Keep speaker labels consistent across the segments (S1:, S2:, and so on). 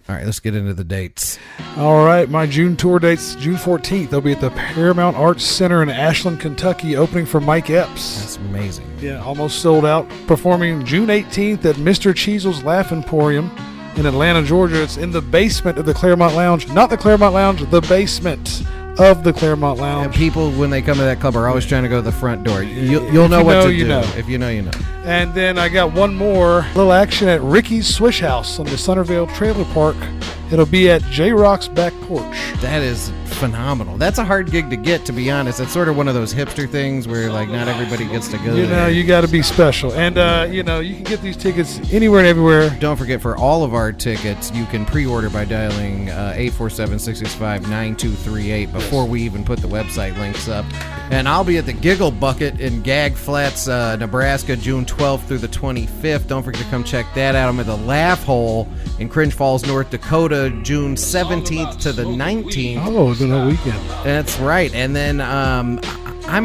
S1: All right, let's get into the dates.
S2: All right, my June tour dates, June 14th. They'll be at the Paramount Arts Center in Ashland, Kentucky, opening for Mike Epps.
S1: That's amazing.
S2: Yeah, almost sold out. Performing June 18th at Mr. Cheesel's Laugh Emporium in Atlanta, Georgia. It's in the basement of the Claremont Lounge. Not the Claremont Lounge, the basement of the Claremont Lounge.
S1: And people, when they come to that club, are always trying to go to the front door. You'll know what to do. If you know, you know.
S2: And then I got one more little action at Ricky's Swish House on the Centerville Trailer Park. It'll be at J-Rock's back porch.
S1: That is phenomenal. That's a hard gig to get, to be honest. It's sort of one of those hipster things where, like, not everybody gets to go there.
S2: You got to be special. And, you can get these tickets anywhere and everywhere.
S1: Don't forget, for all of our tickets, you can pre-order by dialing 847-665-9238 before we even put the website links up. And I'll be at the Giggle Bucket in Gag Flats, Nebraska, June 12th through the 25th. Don't forget to come check that out. I'm at the Laugh Hole in Cringe Falls, North Dakota, June 17th to the 19th.
S2: Oh, it's a weekend.
S1: That's right. And then I'm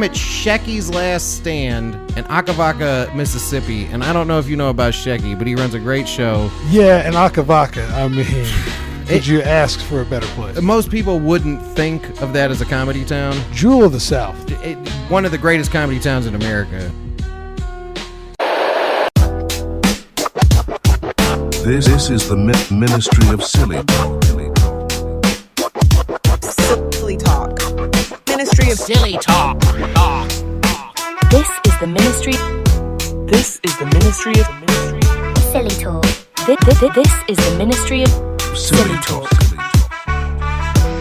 S1: at Shecky's Last Stand in Akavaca, Mississippi. And I don't know if you know about Shecky, but he runs a great show.
S2: Yeah, in Akavaca. I mean, could you ask for a better place?
S1: Most people wouldn't think of that as a comedy town.
S2: Jewel of the South.
S1: One of the greatest comedy towns in America.
S3: This is the Ministry of Silly Talk.
S4: Silly Talk. Ministry of Silly Talk.
S5: This is the Ministry.
S4: This is the Ministry of
S5: Silly Talk. This is the Ministry of
S3: Silly Talk.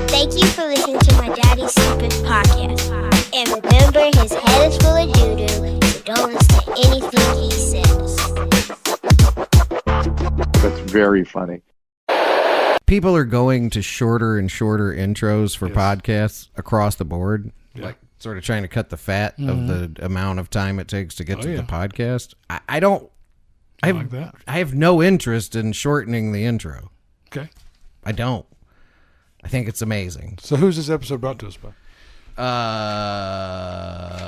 S6: Thank you for listening to my Daddy's Stupid Podcast. And remember, his head is full of doo-doo, so don't listen to anything he says.
S7: That's very funny.
S1: People are going to shorter and shorter intros for podcasts across the board, like sort of trying to cut the fat of the amount of time it takes to get to the podcast. I have no interest in shortening the intro.
S2: Okay.
S1: I don't. I think it's amazing.
S2: So who's this episode brought to us by?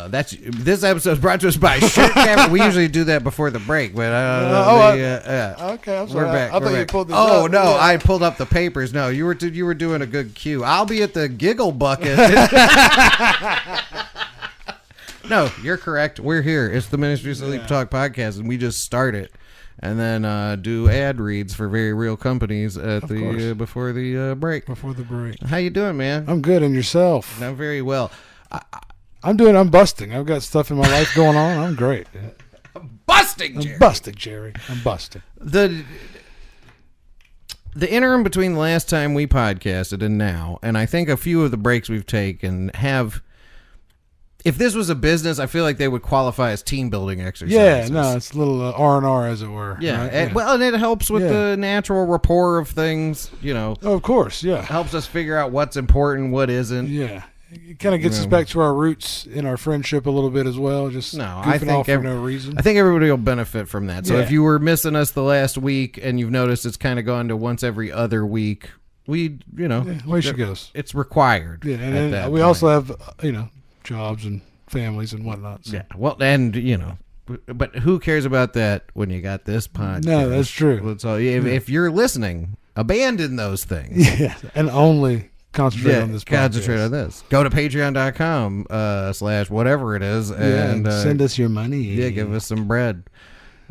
S1: This episode is brought to us by Shirt Caviar. We usually do that before the break, but
S2: okay, I'm sorry.
S1: We're back.
S2: I thought you pulled this
S1: up.
S2: up.
S1: No, yeah. I pulled up the papers. No, you were doing a good cue. I'll be at the Giggle Bucket. No, you're correct. We're here. It's the Ministry of Sleep Talk podcast, and we just start it. And then do ad reads for very real companies at before the break.
S2: Before the break.
S1: How you doing, man?
S2: I'm good, and yourself?
S1: I'm very well.
S2: I'm busting. I've got stuff in my life going on. I'm great.
S1: I'm busting, Jerry.
S2: I'm busting.
S1: The interim between the last time we podcasted and now, and I think a few of the breaks we've taken have. If this was a business, I feel like they would qualify as team building exercises.
S2: Yeah, no, it's a little R&R, as it were.
S1: Yeah,
S2: right?
S1: and, well, and it helps with the natural rapport of things,
S2: Oh, of course, yeah.
S1: It helps us figure out what's important, what isn't.
S2: Yeah. It kind of gets us back to our roots in our friendship a little bit as well. Just goofing off for no reason.
S1: I think everybody will benefit from that. So if you were missing us the last week and you've noticed it's kind of gone to once every other week, way she goes. It's required.
S2: Yeah, and then we also have, jobs and families and whatnot. So.
S1: Yeah, well, and but who cares about that when you got this podcast?
S2: No, that's true.
S1: So if you're listening, abandon those things.
S2: Yeah, and only concentrate on this podcast.
S1: Concentrate on this. Go to patreon.com / whatever it is and
S2: send us your money.
S1: Yeah, give us some bread.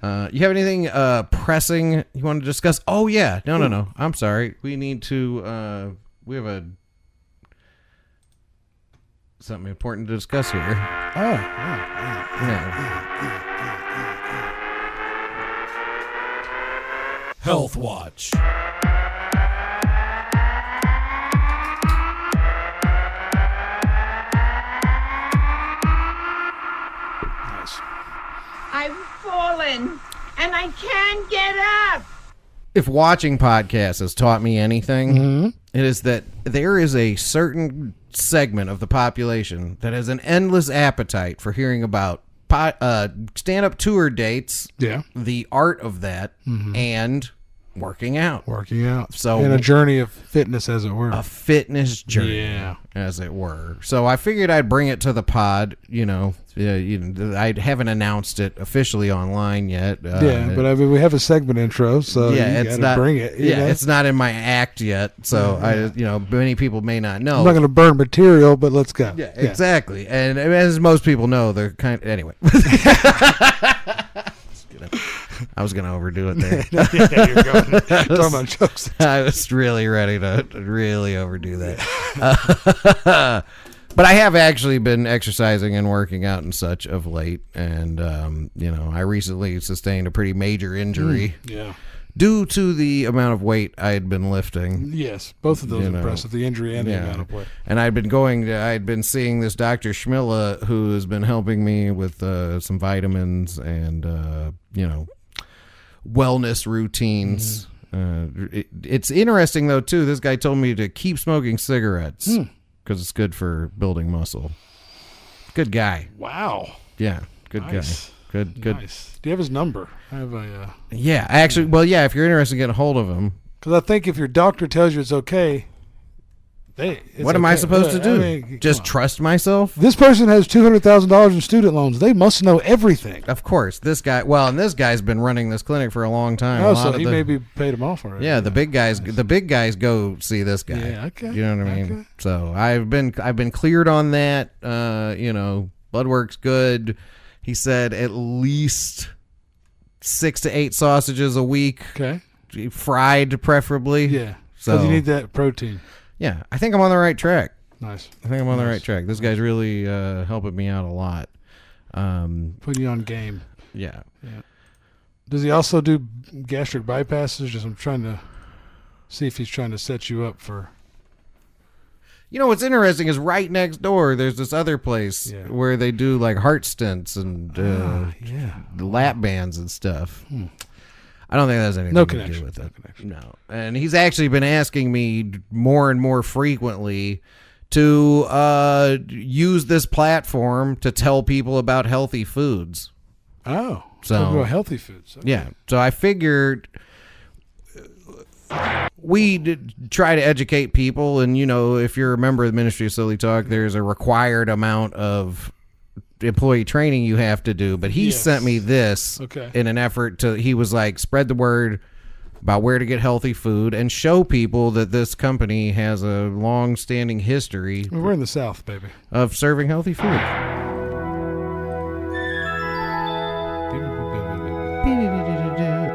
S1: You have anything pressing you want to discuss? Oh, yeah. No. I'm sorry. We need to we have something important to discuss here.
S8: Health Watch.
S9: I've fallen and I can't get up.
S1: If watching podcasts has taught me anything, it is that there is a certain segment of the population that has an endless appetite for hearing about stand-up tour dates, the art of that, and working out. So
S2: in a journey of fitness, as it were.
S1: A fitness journey, as it were. So I figured I'd bring it to the pod. I haven't announced it officially online yet.
S2: But I mean, we have a segment intro, so
S1: it's not.
S2: Bring it. You know?
S1: It's not in my act yet. So many people may not know.
S2: I'm not going to burn material, but let's go.
S1: Yeah, exactly. And as most people know, they're anyway. I was gonna overdo it there.
S2: You're going talking about jokes.
S1: I was really ready to really overdo that. But I have actually been exercising and working out and such of late, and I recently sustained a pretty major injury. Due to the amount of weight I had been lifting.
S2: Yes, both of those impressive, the injury and the amount of weight.
S1: And I'd been seeing this Dr. Schmilla, who has been helping me with some vitamins and, wellness routines. It's interesting, though, too. This guy told me to keep smoking cigarettes because it's good for building muscle. Good guy.
S2: Wow.
S1: Yeah, good guy. Good.
S2: Nice. Do you have his number? I have a.
S1: Yeah, actually. Well, yeah. If you're interested in getting a hold of him,
S2: because I think if your doctor tells you it's okay,
S1: what am I supposed to do? I mean, just trust myself?
S2: This person has $200,000 in student loans. They must know everything.
S1: Of course, this guy. Well, and this guy's been running this clinic for a long time.
S2: Oh, so he maybe paid him off already.
S1: Yeah, the big guys. The big guys go see this guy.
S2: Yeah, okay.
S1: You know what I mean? Okay. So I've been cleared on that. Blood work's good. He said at least 6 to 8 sausages a week.
S2: Okay.
S1: Fried, preferably.
S2: Yeah. So you need that protein.
S1: Yeah, I think I'm on the right track.
S2: Nice.
S1: I think I'm on the right track. This guy's really helping me out a lot.
S2: Putting you on game.
S1: Yeah.
S2: Does he also do gastric bypasses? Just I'm trying to see if he's trying to set you up for.
S1: What's interesting is right next door there's this other place where they do like heart stents and lap bands and stuff. I don't think that has anything to do with it. No. And he's actually been asking me more and more frequently to use this platform to tell people about healthy foods.
S2: Oh.
S1: So
S2: healthy foods. Okay.
S1: Yeah. So I figured we try to educate people, and if you're a member of the Ministry of Silly Talk, there's a required amount of employee training you have to do, but he sent me this in an effort to, he was like, spread the word about where to get healthy food and show people that this company has a long-standing history.
S2: We're in the South, baby.
S1: Of serving healthy food.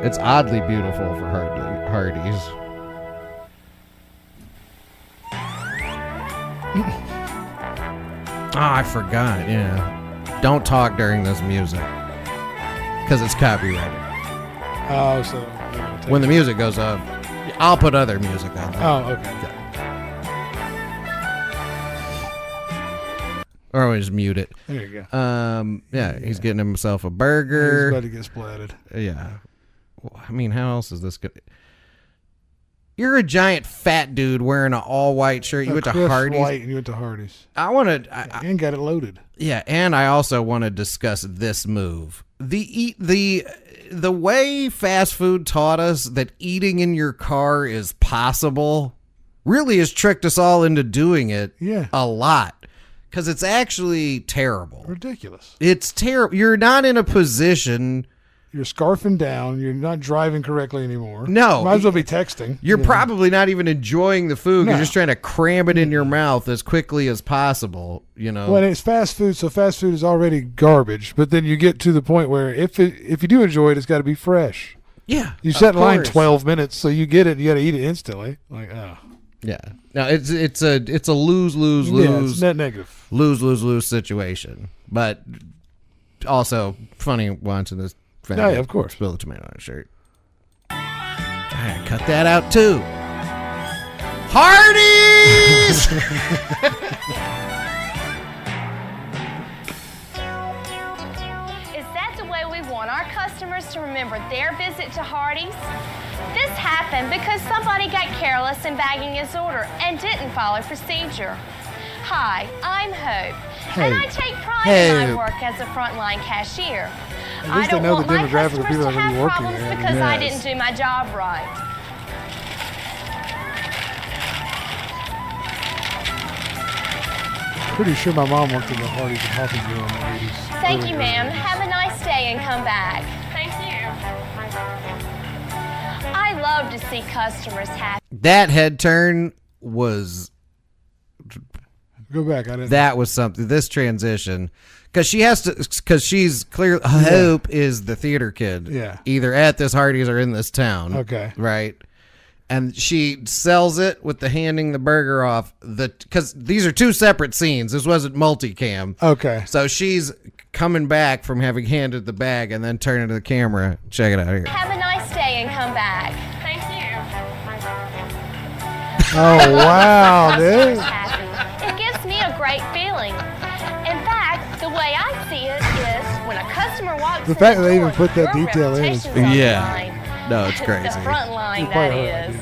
S1: It's oddly beautiful for Hardees. I forgot, Don't talk during this music because it's copyrighted.
S2: Oh, so
S1: when the music goes up, I'll put other music on there.
S2: Oh, okay.
S1: Or I'll just mute it.
S2: There you go.
S1: He's getting himself a burger.
S2: He's about to get splatted.
S1: Yeah. Well, I mean, how else is this good? You're a giant fat dude wearing an all-white shirt. You went to Hardees.
S2: White and you went to Hardees.
S1: And
S2: got it loaded.
S1: Yeah, and I also want to discuss this move. The way fast food taught us that eating in your car is possible really has tricked us all into doing it a lot. Because it's actually terrible.
S2: Ridiculous.
S1: It's terrible. You're not in a position...
S2: You're scarfing down. You're not driving correctly anymore.
S1: No.
S2: Might as well be texting.
S1: You're probably not even enjoying the food. No. You're just trying to cram it in your mouth as quickly as possible, Well,
S2: it's fast food, so fast food is already garbage. But then you get to the point where if you do enjoy it, it's got to be fresh.
S1: Yeah.
S2: You set in line 12 minutes, so you get it. You got to eat it instantly. Like, oh.
S1: Yeah. Now it's a lose-lose-lose.
S2: Yeah, it's net negative.
S1: Lose-lose-lose situation. But also funny watching this.
S2: Yeah, of course.
S1: Spill the tomato on his shirt. I gotta cut that out too. Hardees!
S7: Is that the way we want our customers to remember their visit to Hardees? This happened because somebody got careless in bagging his order and didn't follow procedure. Hi, I'm Hope, and I take pride in my work as a frontline cashier.
S2: At
S7: I
S2: least they
S7: don't
S2: know
S7: want
S2: the
S7: my
S2: demographic of
S7: customers
S2: people
S7: to
S2: that are going to
S7: have
S2: be working
S7: problems
S2: there.
S7: because I
S1: Yes.
S7: didn't do my job right.
S2: Pretty sure my mom worked in the Hardees and Hawkinsville in the 80s.
S7: Thank
S2: early
S7: you, ma'am.
S2: 80s.
S7: Have a nice day and come back. Thank you. I love to see customers happy.
S1: That head turn was
S2: Go back. I didn't.
S1: that was something. This transition, because she's clear. Hope is the theater kid.
S2: Yeah.
S1: Either at this Hardee's or in this town.
S2: Okay.
S1: Right. And she sells it with the handing the burger off. Because these are two separate scenes. This wasn't multicam.
S2: Okay.
S1: So she's coming back from having handed the bag and then turning to the camera. Check it out here.
S7: Have a nice day and come back. Thank you.
S2: Oh, wow,
S7: Customers
S2: dude.
S7: happy. It gives me a great feeling. In fact, the way I see it is when a customer walks
S2: The fact that they even
S7: door,
S2: put that
S7: your
S2: detail in is
S7: reputation's on the
S1: Yeah.
S7: line.
S1: No, it's crazy.
S7: The front line,
S2: You're
S7: that
S2: probably right,
S7: is.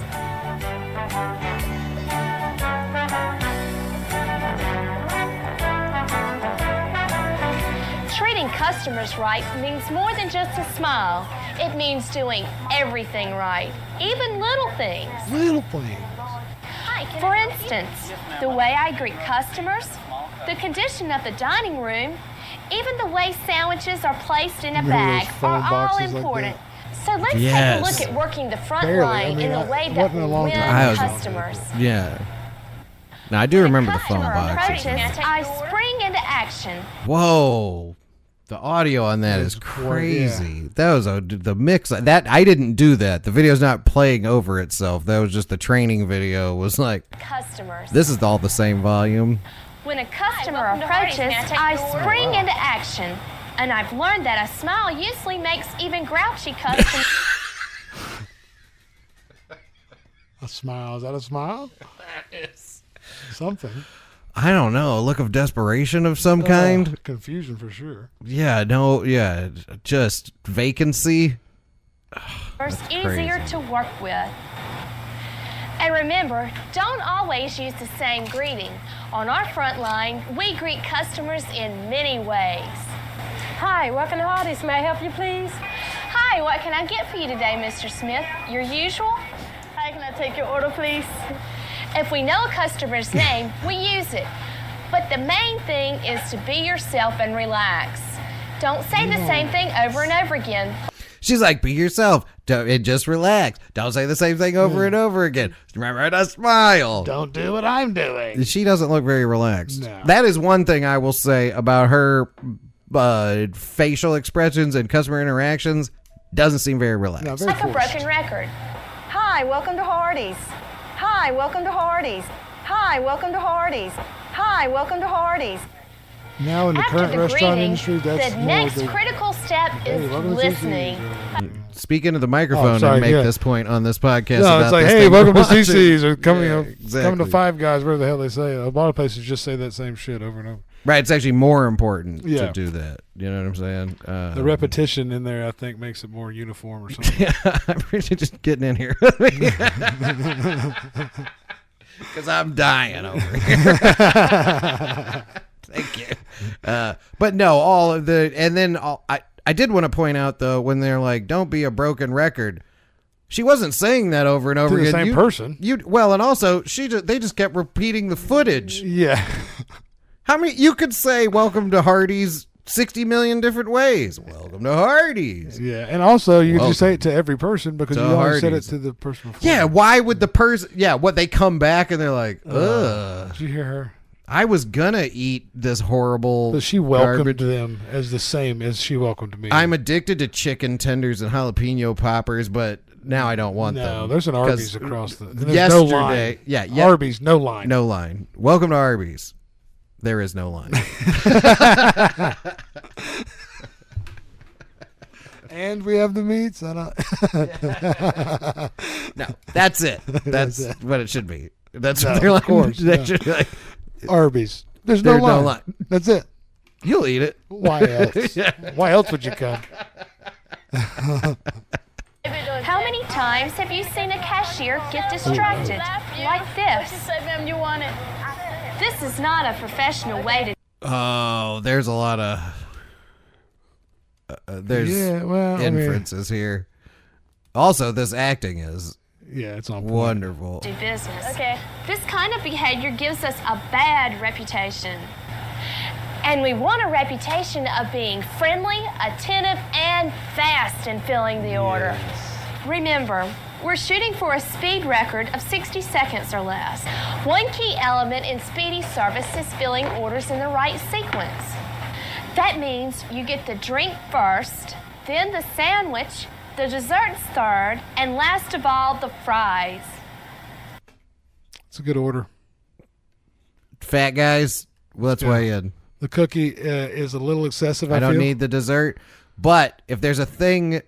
S7: Treating customers right means more than just a smile. It means doing everything right, even little things.
S2: Little thing.
S7: For instance, the way I greet customers, the condition of the dining room, even the way sandwiches are placed in a
S2: Remember
S7: bag
S2: those phone
S7: are all
S2: boxes like
S7: important.
S2: that?
S7: So let's take a
S1: Yes.
S7: look at working the front
S2: Barely.
S7: line
S2: I mean,
S7: in a
S2: it
S7: way that
S2: wasn't a
S7: will
S2: long
S7: win
S2: time.
S1: I was-
S7: customers.
S1: Yeah. Now I do remember the phone
S7: Customer
S1: boxes.
S7: approaches, I spring into action.
S1: Whoa. The audio on that is
S2: It's quite-
S1: crazy. That was the mix. That I didn't do that. The video's not playing over itself. That was just the training video. Was like,
S7: Customers.
S1: this is all the same volume.
S7: When a customer approaches, I spring into action. And I've learned that a smile usually makes even grouchy customers.
S2: A smile. Is that a smile?
S1: That is
S2: Something.
S1: I don't know. A look of desperation of some kind.
S2: Confusion for sure.
S1: Yeah. No. Yeah. Just vacancy.
S7: easier
S1: crazy.
S7: to work with. And remember, don't always use the same greeting. On our front line, we greet customers in many ways.
S10: Hi, welcome to Hardees. May I help you, please?
S7: Hi, what can I get for you today, Mr. Smith? Your usual?
S10: Hi, can I take your order, please?
S7: If we know a customer's name, we use it. But the main thing is to be yourself and relax. Don't say the same thing over and over again.
S1: She's like, be yourself. And just relax. Don't say the same thing over and over again. Remember to smile.
S2: Don't do what I'm doing.
S1: She doesn't look very relaxed.
S2: No.
S1: That is one thing I will say about her facial expressions and customer interactions. Doesn't seem very relaxed.
S2: No,
S7: It's
S2: very
S7: like a
S2: forced.
S7: broken record. Hi, welcome to Hardees. Hi, welcome to Hardees. Hi, welcome to Hardees. Hi, welcome to Hardees.
S2: Now in the
S7: After
S2: current
S7: the
S2: restaurant
S7: greeting,
S2: industry, that's
S7: the
S2: more
S7: next
S2: the,
S7: critical step
S2: hey,
S7: is
S2: welcome to
S7: listening.
S2: CC's,
S1: Speaking of the microphone
S2: sorry,
S1: and make
S2: yeah.
S1: this point on this podcast.
S2: No,
S1: about
S2: it's like,
S1: this
S2: hey,
S1: thing
S2: welcome
S1: we're
S2: to CC's, or coming,
S1: Yeah,
S2: coming
S1: exactly.
S2: to Five Guys, whatever the hell they say. A lot of places just say that same shit over and over.
S1: Right, it's actually more important
S2: Yeah.
S1: to do that. You know what I'm saying?
S2: The repetition in there, I think, makes it more uniform or something.
S1: Yeah, I'm really just getting in here. Because I'm dying over here. Thank you. But no, all of the, and then I did want to point out though, when they're like, don't be a broken record. She wasn't saying that over and over
S2: To the
S1: again.
S2: same person.
S1: Well, and also they just kept repeating the footage.
S2: Yeah.
S1: How many, you could say welcome to Hardee's 60 million different ways. Welcome to Hardee's.
S2: Yeah, and also you can just say it to every person because
S1: To
S2: you always said it
S1: Hardee's.
S2: to the person before.
S1: Yeah, why would the person, what, they come back and they're like, ugh.
S2: Did you hear her?
S1: I was gonna eat this horrible
S2: But she welcomed
S1: garbage.
S2: them as the same as she welcomed me.
S1: I'm addicted to chicken tenders and jalapeno poppers, but now I don't want them.
S2: No, there's an
S1: 'Cause
S2: Arby's across the. There's no line.
S1: Yeah,
S2: Arby's, no line.
S1: No line. Welcome to Arby's. There is no line.
S2: And we have the meats. I don't.
S1: No, that's it. That's
S2: it.
S1: what it should be. That's
S2: No,
S1: what they're
S2: of
S1: like.
S2: course,
S1: They
S2: no.
S1: should be like,
S2: Arby's. There's no
S1: There's no
S2: line.
S1: line.
S2: That's it.
S1: you'll eat it.
S2: Why else? Why else would you come?
S7: How many times have you seen a cashier get distracted like this?
S10: You want it?
S7: This is not a professional way to.
S1: Oh, there's a lot of there's inferences here. Also, this acting is
S2: it's on point.
S1: Wonderful.
S7: Do business. Okay. This kind of behavior gives us a bad reputation. And we want a reputation of being friendly, attentive, and fast in filling the order. Remember, we're shooting for a speed record of 60 seconds or less. One key element in speedy service is filling orders in the right sequence. That means you get the drink first, then the sandwich, the desserts third, and last of all, the fries.
S2: It's a good order.
S1: Fat guys, let's weigh in.
S2: The cookie is a little excessive, I
S1: don't
S2: feel.
S1: need the dessert, but if there's a thing,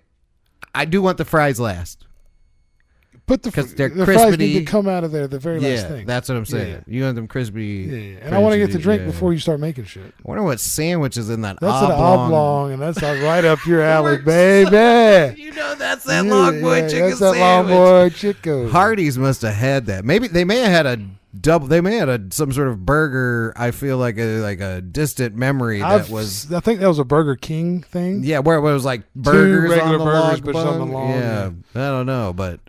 S1: I do want the fries last.
S2: Put the
S1: fries
S2: need to come out of there the very last thing.
S1: That's what I'm saying.
S2: Yeah.
S1: You want them crispy.
S2: Yeah. And I want to get the drink before you start making shit.
S1: I wonder what sandwich is in that
S2: That's
S1: oblong.
S2: an oblong, and that's right up your alley, baby.
S1: You know that's that long boy chicken
S2: that's
S1: sandwich.
S2: That long boy chicken.
S1: Hardees must have had that. Maybe they may have had a double. They may have had some sort of burger. I feel like a distant memory
S2: I think that was a Burger King thing.
S1: Yeah, where it was like burgers
S2: regular
S1: on the
S2: burgers,
S1: log
S2: but something long.
S1: Yeah, I don't know, but.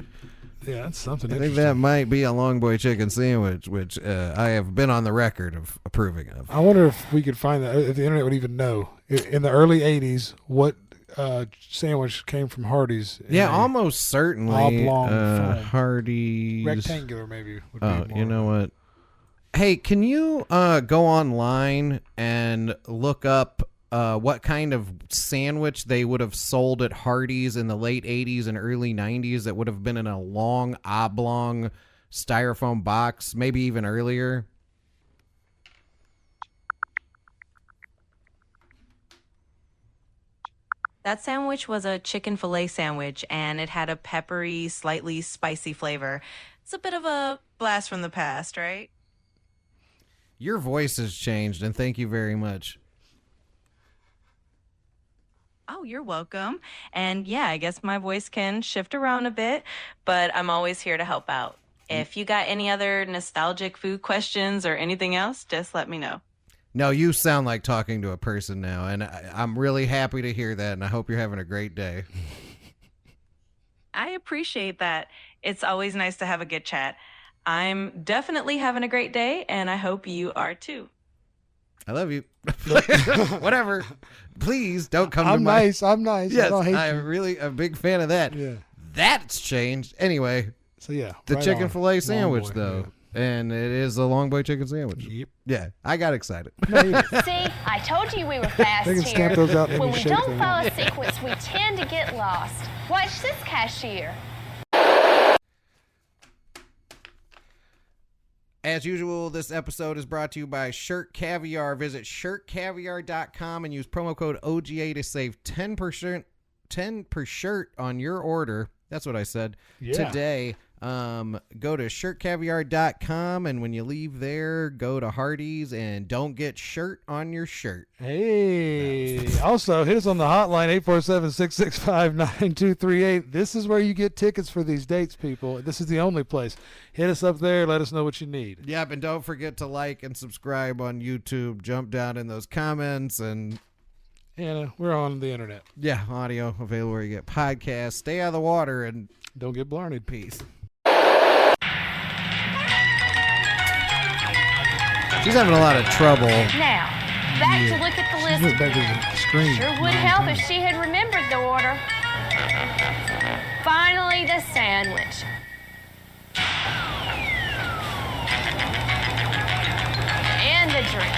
S2: Yeah, that's something
S1: I think that might be a long boy chicken sandwich, which I have been on the record of approving of.
S2: I wonder if we could find that, if the internet would even know. In the early 80s, what sandwich came from Hardees?
S1: Yeah, almost certainly.
S2: Oblong
S1: Hardees.
S2: Rectangular, maybe. Would be more.
S1: You know what? Hey, can you go online and look up what kind of sandwich they would have sold at Hardees in the late 80s and early 90s that would have been in a long oblong styrofoam box, maybe even earlier?
S11: That sandwich was a chicken fillet sandwich, and it had a peppery, slightly spicy flavor. It's a bit of a blast from the past, right?
S1: Your voice has changed, and thank you very much.
S11: Oh, you're welcome. And yeah, I guess my voice can shift around a bit, but I'm always here to help out. If you got any other nostalgic food questions or anything else, just let me know.
S1: No, you sound like talking to a person now, and I'm really happy to hear that, and I hope you're having a great day.
S11: I appreciate that. It's always nice to have a good chat. I'm definitely having a great day, and I hope you are too.
S1: I love you. Whatever. Please don't come to
S2: I'm
S1: my...
S2: nice. I'm nice.
S1: Yes,
S2: I don't hate
S1: I'm
S2: you.
S1: really a big fan of that.
S2: Yeah.
S1: That's changed. Anyway.
S2: So, yeah.
S1: The
S2: right
S1: chicken
S2: on.
S1: filet sandwich,
S2: Long boy,
S1: though.
S2: yeah.
S1: And it is a long boy chicken sandwich.
S2: Yep.
S1: Yeah, I got excited.
S7: See, I told you we were fast
S2: They can
S7: here.
S2: stamp those out and
S7: When we
S2: shake
S7: don't
S2: them
S7: follow
S2: out.
S7: sequence, we tend to get lost. Watch this cashier.
S1: As usual, this episode is brought to you by Shirt Caviar. Visit shirtcaviar.com and use promo code OGA to save 10% per shirt on your order. That's what I said.
S2: Yeah.
S1: Today. Go to shirtcaviar.com, and when you leave there, go to Hardees and don't get shirt on your shirt.
S2: Hey. Also, hit us on the hotline, 847-665-9238. This is where you get tickets for these dates, people. This is the only place. Hit us up there. Let us know what you need.
S1: Yep, and don't forget to like and subscribe on YouTube. Jump down in those comments, and
S2: we're on the internet.
S1: Yeah, audio available where you get podcasts. Stay out of the water and
S2: don't get blarneyed.
S1: Peace. She's having a lot of trouble.
S7: Now, back to look at the list
S2: She went back to
S7: again.
S2: the screen.
S7: Sure would help if she had remembered the order. Finally, the sandwich. And the drink.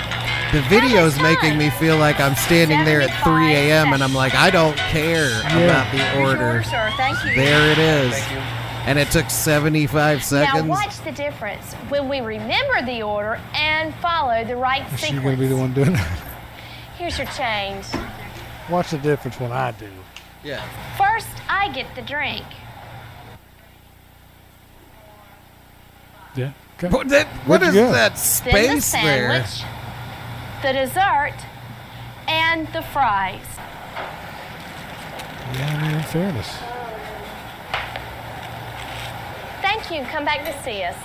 S1: The video's making me feel like I'm standing there at 3 a.m. and I'm like, I don't care about the order.
S7: Sir, thank you.
S1: There it is. Thank you. And it took 75 seconds.
S7: Now watch the difference when we remember the order and follow the right
S2: Is she
S7: sequence.
S2: going to be the one doing that?
S7: Here's your change.
S2: Watch the difference when I do.
S1: Yeah.
S7: First, I get the drink.
S2: Yeah. Okay.
S1: What is that space
S7: then the sandwich, the dessert, and the fries.
S2: Yeah, I mean, in fairness.
S7: Thank you. Come back to see us.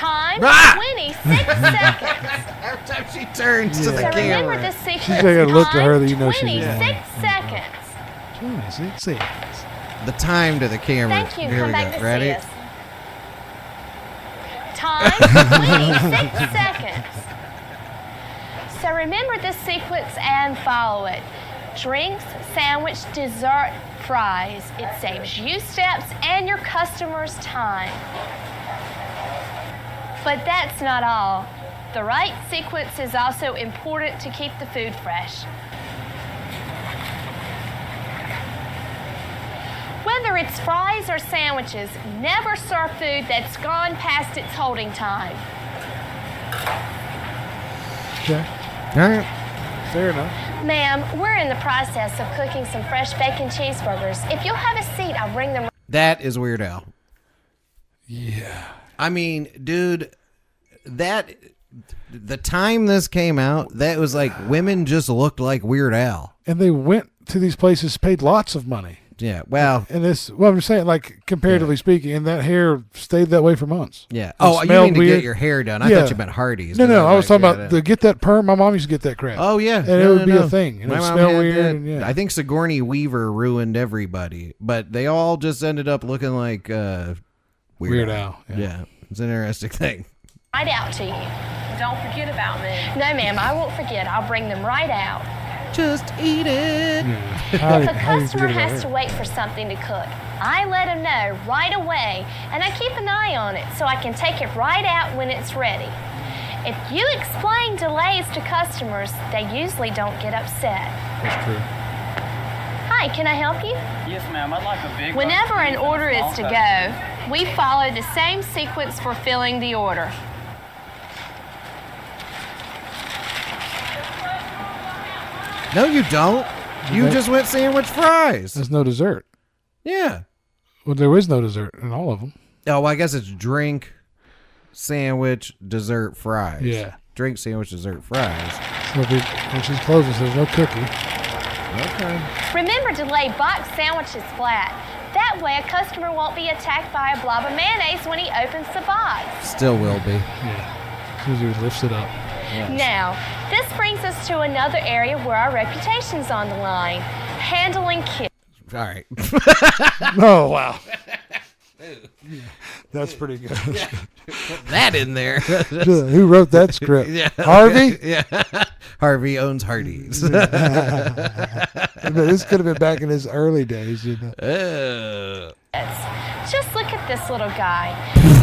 S7: Time,
S1: Ah!
S7: 26 seconds.
S1: Every time she turns to
S7: So
S1: the
S7: remember
S1: camera.
S7: this sequence.
S2: She's taking a look to her that you know
S7: Time,
S2: she's
S7: 26 seconds.
S2: 26 seconds.
S1: The time to the camera.
S7: Thank you.
S1: Here
S7: Come
S1: we
S7: back
S1: go.
S7: to
S1: Ready?
S7: see us. Time, 26 seconds. So remember this sequence and follow it. Drinks, sandwich, dessert, fries. It saves you steps and your customers time. But that's not all. The right sequence is also important to keep the food fresh. Whether it's fries or sandwiches, never serve food that's gone past its holding time.
S2: Okay.
S1: All right.
S2: Fair enough.
S7: Ma'am, we're in the process of cooking some fresh bacon cheeseburgers. If you'll have a seat, I'll bring them.
S1: That is Weird Al.
S2: Yeah.
S1: I mean, dude, the time this came out, that was like women just looked like Weird Al.
S2: And they went to these places, paid lots of money.
S1: Yeah, well.
S2: And this, well, I'm just saying, like, comparatively speaking, and that hair stayed that way for months.
S1: Yeah.
S2: It
S1: Oh, you
S2: smelled
S1: mean to
S2: weird.
S1: get your hair done. I thought you meant Hardees.
S2: No, I was talking
S1: like,
S2: about to get that perm. My mom used to get that crap.
S1: Oh, yeah.
S2: And it would be a thing. And it would smell weird. And, yeah.
S1: I think Sigourney Weaver ruined everybody, but they all just ended up looking like Weird
S2: Al.
S1: Yeah. It's an interesting thing.
S7: Right out to you. Don't forget about me. No, ma'am, I won't forget. I'll bring them right out.
S1: Just eat it.
S7: If a customer has to wait for something to cook, I let them know right away, and I keep an eye on it so I can take it right out when it's ready. If you explain delays to customers, they usually don't get upset.
S2: That's true.
S7: Hi, can I help you?
S12: Yes, ma'am. I'd like a big one.
S7: Whenever an order is to go, we follow the same sequence for filling the order.
S1: No, you don't. You just went sandwich fries.
S2: There's no dessert.
S1: Yeah.
S2: Well, there is no dessert in all of them.
S1: Oh, well, I guess it's drink, sandwich, dessert, fries.
S2: Yeah.
S1: Drink, sandwich, dessert, fries.
S2: So when she's closing, there's no cookie.
S1: Okay.
S7: Remember to lay box sandwiches flat. That way a customer won't be attacked by a blob of mayonnaise when he opens the box.
S1: Still will be.
S2: Yeah. As soon as he lifts it up.
S1: Yes.
S7: Now, this brings us to another area where our reputation's on the line. Handling kids.
S1: All right.
S2: Oh, wow. That's pretty good.
S1: Yeah. Put that in there.
S2: Who wrote that script?
S1: Yeah.
S2: Harvey?
S1: Yeah. Harvey owns Hardees.
S2: This could have been back in his early days, you know.
S7: Just look at this little guy.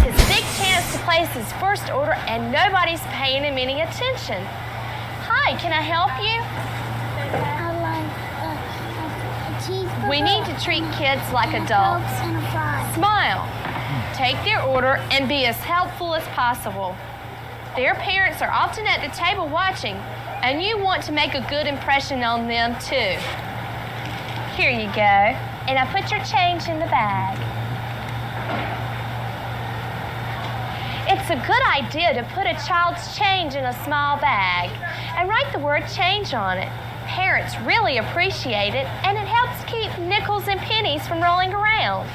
S7: His big chance to place his first order and nobody's paying him any attention. Hi, can I help you?
S6: I like a cheeseburger.
S7: We need to treat kids like adults.
S6: And a fry.
S7: Smile. Take their order and be as helpful as possible. Their parents are often at the table watching, and you want to make a good impression on them too. Here you go. And I put your change in the bag. It's a good idea to put a child's change in a small bag and write the word change on it. Parents really appreciate it, and it helps keep nickels and pennies from rolling around.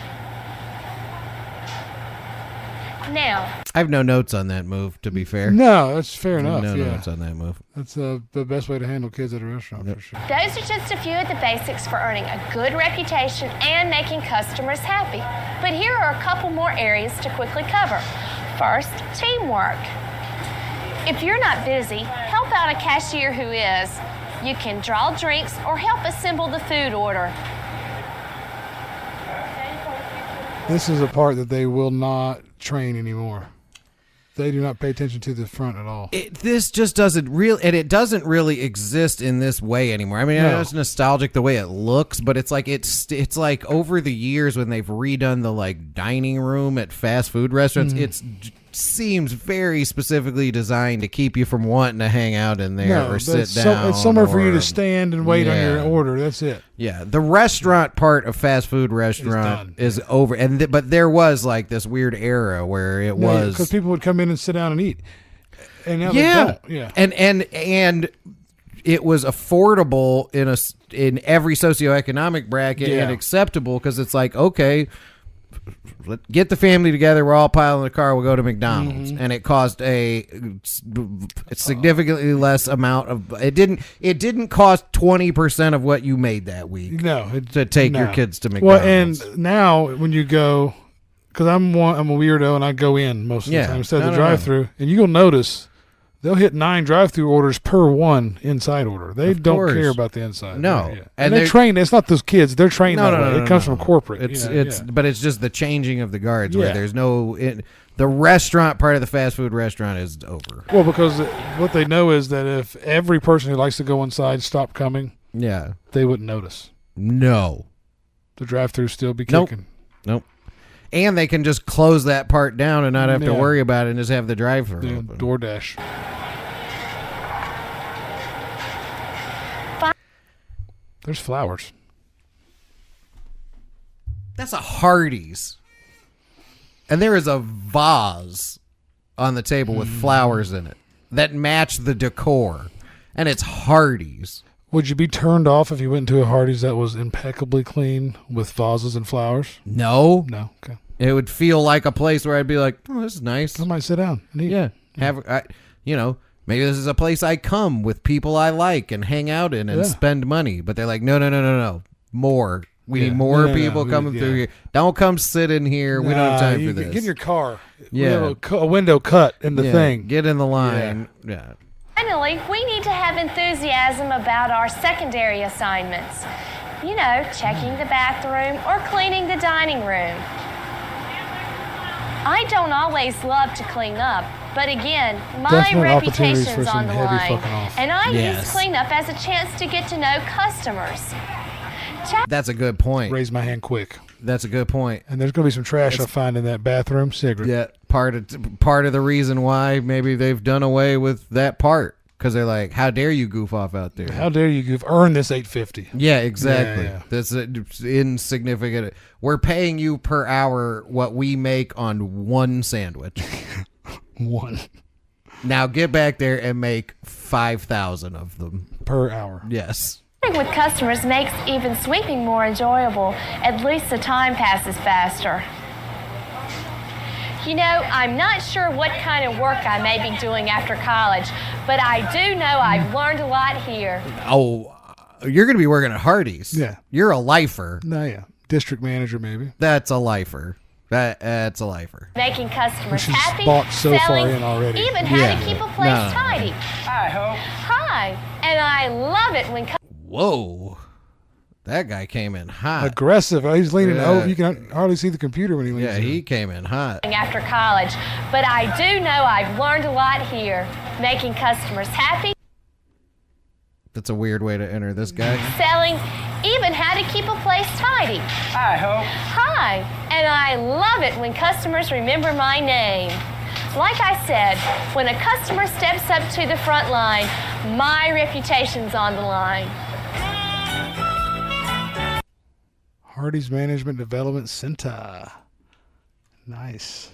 S7: Now,
S1: I have no notes on that move, to be fair.
S2: No, that's fair enough.
S1: No
S2: yeah.
S1: notes on that move.
S2: That's the best way to handle kids at a restaurant, for sure.
S7: those are just a few of the basics for earning a good reputation and making customers happy. But here are a couple more areas to quickly cover. First, teamwork. If you're not busy, help out a cashier who is. You can draw drinks or help assemble the food order.
S2: This is a part that they will not train anymore. They do not pay attention to the front at all.
S1: This just doesn't really, and it doesn't really exist in this way anymore. I mean, I know it's nostalgic the way it looks, but it's like it's like over the years when they've redone the like dining room at fast food restaurants, it seems very specifically designed to keep you from wanting to hang out in there or sit down.
S2: It's somewhere for you to stand and wait on your order. That's it.
S1: Yeah, the restaurant part of fast food restaurant is over, and but there was like this weird era where it was
S2: because people would come in and sit down and eat, and now they don't. Yeah,
S1: and it was affordable in every socioeconomic bracket and acceptable because it's like, okay, get the family together. We're all piling in the car. We'll go to McDonald's, and it cost a significantly less amount of. It didn't cost 20% of what you made that week.
S2: No,
S1: to take your kids to McDonald's.
S2: Well, and now when you go, because I'm a weirdo and I go in most of the time instead of the drive-through, and you'll notice. They'll hit 9 drive-through orders per one inside order. They don't care about the inside.
S1: No,
S2: yeah. And they train. It's not those kids. They're trained that way. It comes from corporate.
S1: But it's just the changing of the guards where there's no. The restaurant part of the fast food restaurant is over.
S2: Well, because what they know is that if every person who likes to go inside stopped coming, they wouldn't notice.
S1: No,
S2: the drive-through still be kicking.
S1: Nope. And they can just close that part down and not have to worry about it and just have the drive-through open.
S2: DoorDash. There's flowers.
S1: That's a Hardees. And there is a vase on the table with flowers in it that match the decor. And it's Hardees.
S2: Would you be turned off if you went into a Hardees that was impeccably clean with vases and flowers?
S1: No.
S2: No. Okay.
S1: It would feel like a place where I'd be like, oh, this is nice.
S2: I might sit down and eat.
S1: Yeah. Maybe this is a place I come with people I like and hang out in and spend money. But they're like, no. More. We need more people coming through here. Don't come sit in here. We don't have time for this.
S2: Get in your car. Yeah. We have a window cut in the thing.
S1: Get in the line. Yeah.
S7: Finally, we need to have enthusiasm about our secondary assignments. Checking the bathroom or cleaning the dining room. I don't always love to clean up, but again, my reputation's on the line, and I use cleanup as a chance to get to know customers.
S1: That's a good point.
S2: Raise my hand quick.
S1: That's a good point.
S2: And there's going to be some trash I find in that bathroom. Cigarette.
S1: Yeah, part of the reason why maybe they've done away with that part. Because they're like, how dare you goof off out there?
S2: How dare you goof? Earn this $8.50.
S1: Yeah, exactly. That's insignificant. We're paying you per hour what we make on one sandwich.
S2: One.
S1: Now get back there and make 5,000 of them.
S2: Per hour.
S1: Yes.
S7: With customers makes even sweeping more enjoyable. At least the time passes faster. I'm not sure what kind of work I may be doing after college, but I do know I've learned a lot here.
S1: Oh, you're going to be working at Hardees.
S2: Yeah.
S1: You're a lifer.
S2: No, yeah. District manager, maybe.
S1: That's a lifer. That's a lifer.
S7: Making customers
S2: She's
S7: happy,
S2: bought so
S7: selling,
S2: far in already.
S7: even how to keep a place tidy.
S12: Hi, Hope.
S7: Hi, and I love it when
S1: Whoa. That guy came in hot.
S2: Aggressive. He's leaning over. You can hardly see the computer when he leans in.
S1: Yeah, he came in hot.
S7: After college, but I do know I've learned a lot here. Making customers happy.
S1: That's a weird way to enter this guy.
S7: Selling, even how to keep a place tidy.
S12: Hi, Hope.
S7: Hi, and I love it when customers remember my name. Like I said, when a customer steps up to the front line, my reputation's on the line.
S2: Hardees Management Development Center. Nice.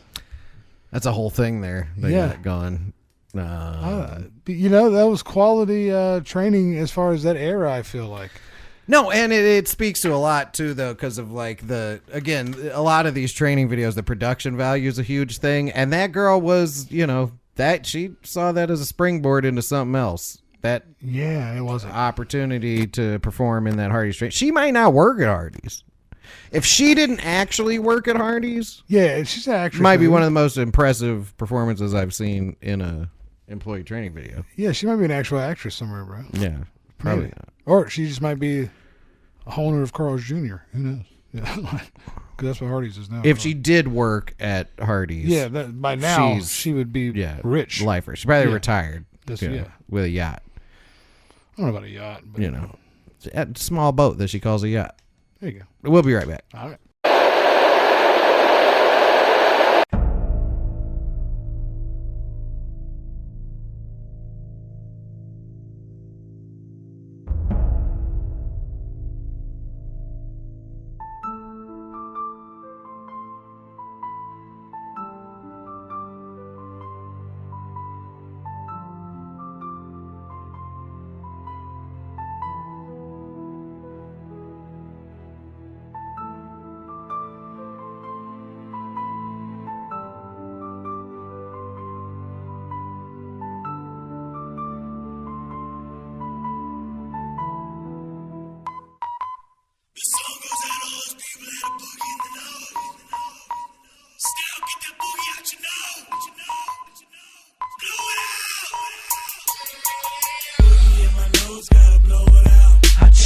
S1: That's a whole thing there. They got it going.
S2: That was quality training as far as that era, I feel like.
S1: No, and it speaks to a lot, too, though, because of, a lot of these training videos, the production value is a huge thing. And that girl was, she saw that as a springboard into something else. It was an opportunity to perform in that Hardees training. She might not work at Hardees. If she didn't actually work at Hardees,
S2: she's an actress.
S1: Might be one of the most impressive performances I've seen in a employee training video.
S2: Yeah, she might be an actual actress somewhere, bro.
S1: Yeah, probably not.
S2: Or she just might be a owner of Carl's Jr. Who knows? Yeah, because that's what Hardees is now.
S1: If she did work at Hardees,
S2: by now she would be rich.
S1: Lifer. She's probably retired. With a yacht.
S2: I don't know about a yacht, but
S1: a small boat that she calls a yacht.
S2: There you go.
S1: We'll be right back.
S2: All right.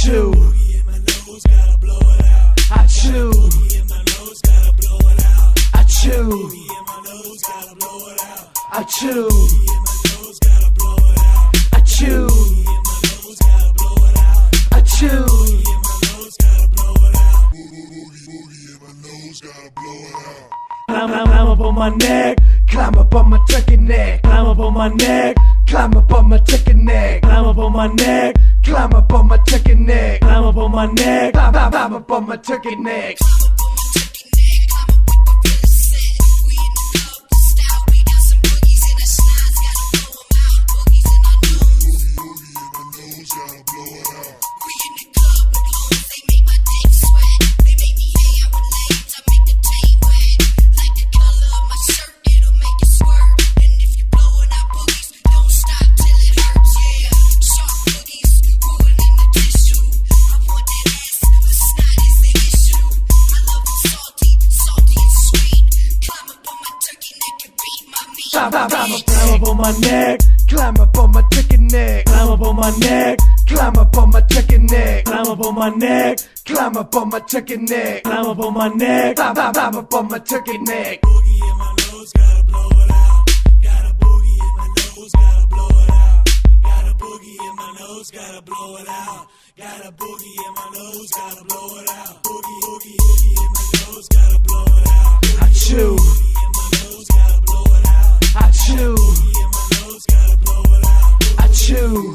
S13: chew. I chew. I chew. I chew. I chew. I chew. Climb up on my neck, climb up on my turkey neck, climb up on my neck, climb up on my turkey neck, climb up on my neck, climb up on my turkey neck, climb up on my neck, climb up on my turkey neck. Climb up on my neck, climb up on my turkey neck, climb up on my neck, climb up on my turkey neck, climb up on my neck, climb up on my turkey neck, climb up on my neck, climb up on my turkey neck. Boogie in my nose, gotta blow it out. Got a boogie in my nose, gotta blow it out. Got a boogie in my nose, gotta blow it out. Got a boogie in my nose, gotta blow it out. Boogie, boogie, boogie in my nose, gotta blow it out. I chew. I chew. I chew.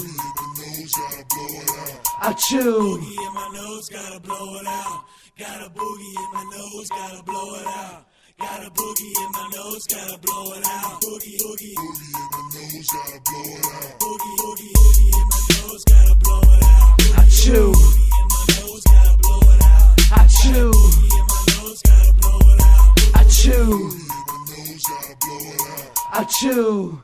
S13: I chew. In my nose, gotta blow it out. Got a boogie in my nose, gotta blow it out. Got a boogie in my nose, gotta blow it out. Boogie, boogie, boogie in my nose, gotta blow it out. Boogie, boogie, boogie in my nose, gotta blow it out. I chew. In my nose, gotta blow it out. I chew. In my nose, gotta blow it out. I chew. I chew.